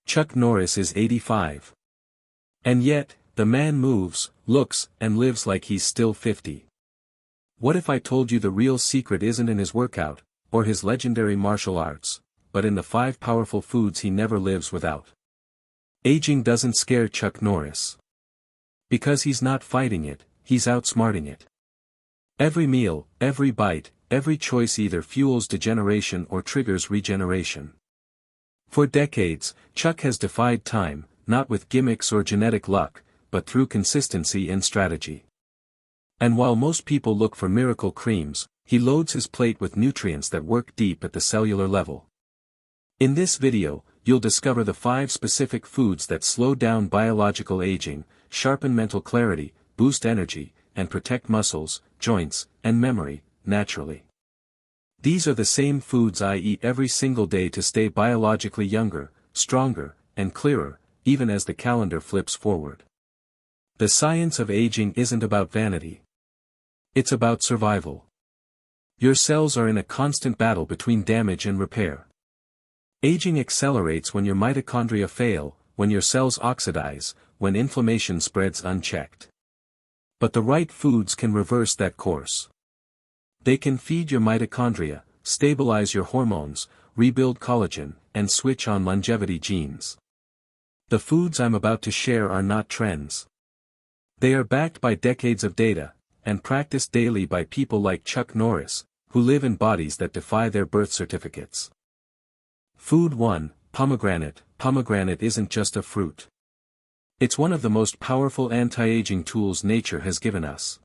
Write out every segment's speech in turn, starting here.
Chuck Norris is 85. And yet, the man moves, looks, and lives like he's still 50. What if I told you the real secret isn't in his workout, or his legendary martial arts, but in the 5 powerful foods he never lives without? Aging doesn't scare Chuck Norris. Because he's not fighting it, he's outsmarting it. Every meal, every bite, every choice either fuels degeneration or triggers regeneration. For decades, Chuck has defied time, not with gimmicks or genetic luck, but through consistency and strategy. And while most people look for miracle creams, he loads his plate with nutrients that work deep at the cellular level. In this video, you'll discover the 5 specific foods that slow down biological aging, sharpen mental clarity, boost energy, and protect muscles, joints, and memory, naturally. These are the same foods I eat every single day to stay biologically younger, stronger, and clearer, even as the calendar flips forward. The science of aging isn't about vanity. It's about survival. Your cells are in a constant battle between damage and repair. Aging accelerates when your mitochondria fail, when your cells oxidize, when inflammation spreads unchecked. But the right foods can reverse that course. They can feed your mitochondria, stabilize your hormones, rebuild collagen, and switch on longevity genes. The foods I'm about to share are not trends. They are backed by decades of data, and practiced daily by people like Chuck Norris, who live in bodies that defy their birth certificates. Food 1, pomegranate. Pomegranate isn't just a fruit. It's one of the most powerful anti-aging tools nature has given us.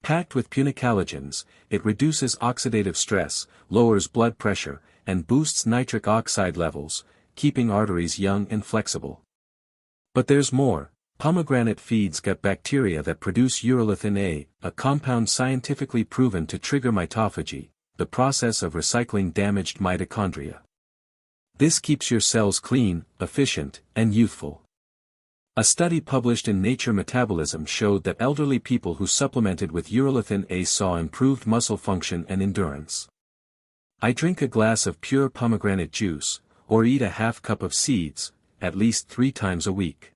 Packed with punicalagins, it reduces oxidative stress, lowers blood pressure, and boosts nitric oxide levels, keeping arteries young and flexible. But there's more. Pomegranate feeds gut bacteria that produce urolithin A, a compound scientifically proven to trigger mitophagy, the process of recycling damaged mitochondria. This keeps your cells clean, efficient, and youthful. A study published in Nature Metabolism showed that elderly people who supplemented with urolithin A saw improved muscle function and endurance. I drink a glass of pure pomegranate juice, or eat a half cup of seeds, at least 3 times a week.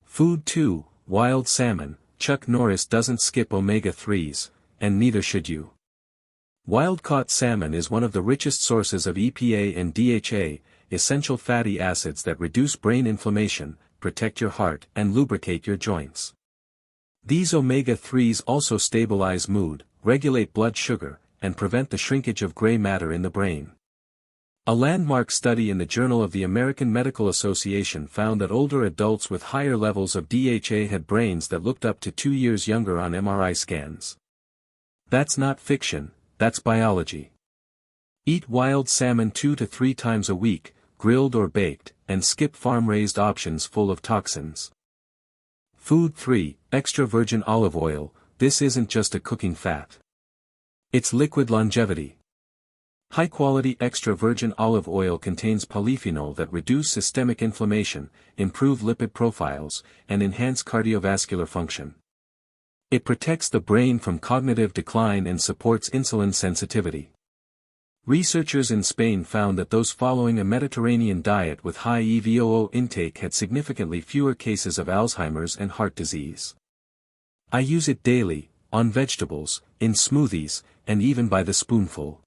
Food 2, wild salmon. Chuck Norris doesn't skip omega-3s, and neither should you. Wild-caught salmon is one of the richest sources of EPA and DHA, essential fatty acids that reduce brain inflammation, protect your heart, and lubricate your joints. These omega-3s also stabilize mood, regulate blood sugar, and prevent the shrinkage of gray matter in the brain. A landmark study in the Journal of the American Medical Association found that older adults with higher levels of DHA had brains that looked up to 2 years younger on MRI scans. That's not fiction, that's biology. Eat wild salmon 2 to 3 times a week, grilled or baked, and skip farm-raised options full of toxins. Food 3, extra virgin olive oil. This isn't just a cooking fat. It's liquid longevity. High-quality extra virgin olive oil contains polyphenol that reduce systemic inflammation, improve lipid profiles, and enhance cardiovascular function. It protects the brain from cognitive decline and supports insulin sensitivity. Researchers in Spain found that those following a Mediterranean diet with high EVOO intake had significantly fewer cases of Alzheimer's and heart disease. I use it daily, on vegetables, in smoothies, and even by the spoonful.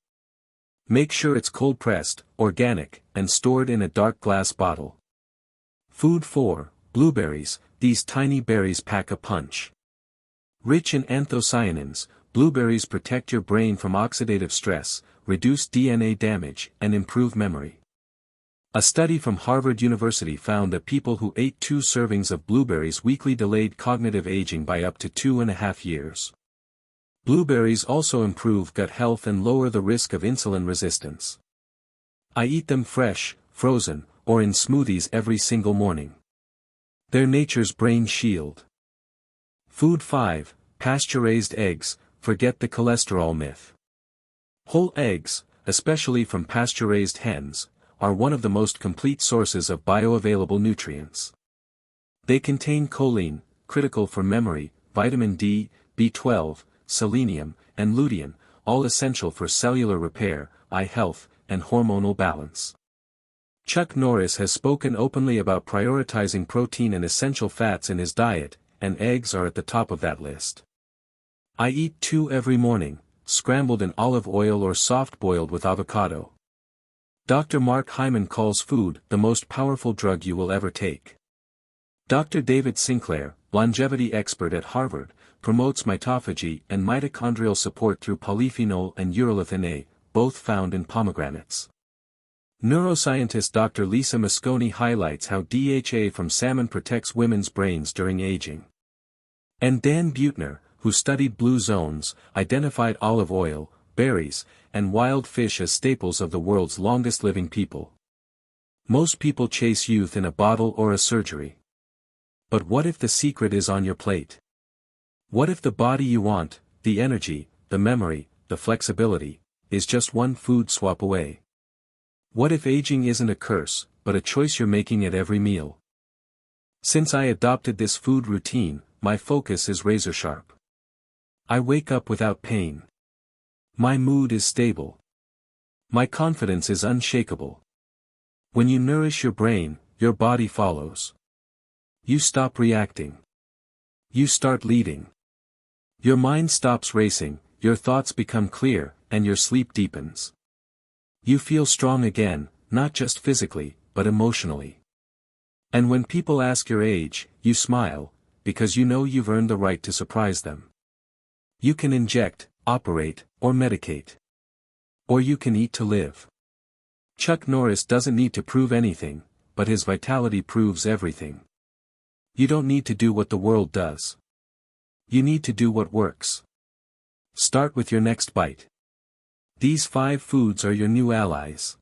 Make sure it's cold-pressed, organic, and stored in a dark glass bottle. Food 4, blueberries. These tiny berries pack a punch. Rich in anthocyanins, blueberries protect your brain from oxidative stress, reduce DNA damage, and improve memory. A study from Harvard University found that people who ate 2 servings of blueberries weekly delayed cognitive aging by up to 2.5 years. Blueberries also improve gut health and lower the risk of insulin resistance. I eat them fresh, frozen, or in smoothies every single morning. They're nature's brain shield. Food 5, pasture-raised eggs. Forget the cholesterol myth. Whole eggs, especially from pasture-raised hens, are one of the most complete sources of bioavailable nutrients. They contain choline, critical for memory, vitamin D, B12, selenium, and lutein, all essential for cellular repair, eye health, and hormonal balance. Chuck Norris has spoken openly about prioritizing protein and essential fats in his diet, and eggs are at the top of that list. I eat 2 every morning, scrambled in olive oil or soft-boiled with avocado. Dr. Mark Hyman calls food the most powerful drug you will ever take. Dr. David Sinclair, longevity expert at Harvard, promotes mitophagy and mitochondrial support through polyphenol and urolithin A, both found in pomegranates. Neuroscientist Dr. Lisa Mosconi highlights how DHA from salmon protects women's brains during aging. And Dan Buettner, who studied blue zones, identified olive oil, berries, and wild fish as staples of the world's longest-living people. Most people chase youth in a bottle or a surgery. But what if the secret is on your plate? What if the body you want, the energy, the memory, the flexibility, is just one food swap away? What if aging isn't a curse, but a choice you're making at every meal? Since I adopted this food routine, my focus is razor sharp. I wake up without pain. My mood is stable. My confidence is unshakable. When you nourish your brain, your body follows. You stop reacting. You start leading. Your mind stops racing, your thoughts become clear, and your sleep deepens. You feel strong again, not just physically, but emotionally. And when people ask your age, you smile, because you know you've earned the right to surprise them. You can inject, operate, or medicate. Or you can eat to live. Chuck Norris doesn't need to prove anything, but his vitality proves everything. You don't need to do what the world does. You need to do what works. Start with your next bite. These 5 foods are your new allies.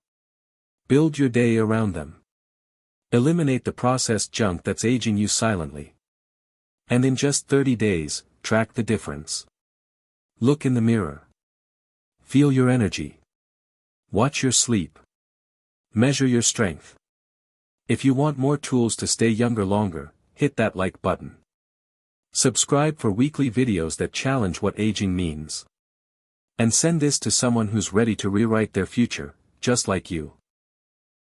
Build your day around them. Eliminate the processed junk that's aging you silently. And in just 30 days, track the difference. Look in the mirror. Feel your energy. Watch your sleep. Measure your strength. If you want more tools to stay younger longer, hit that like button. Subscribe for weekly videos that challenge what aging means. And send this to someone who's ready to rewrite their future, just like you.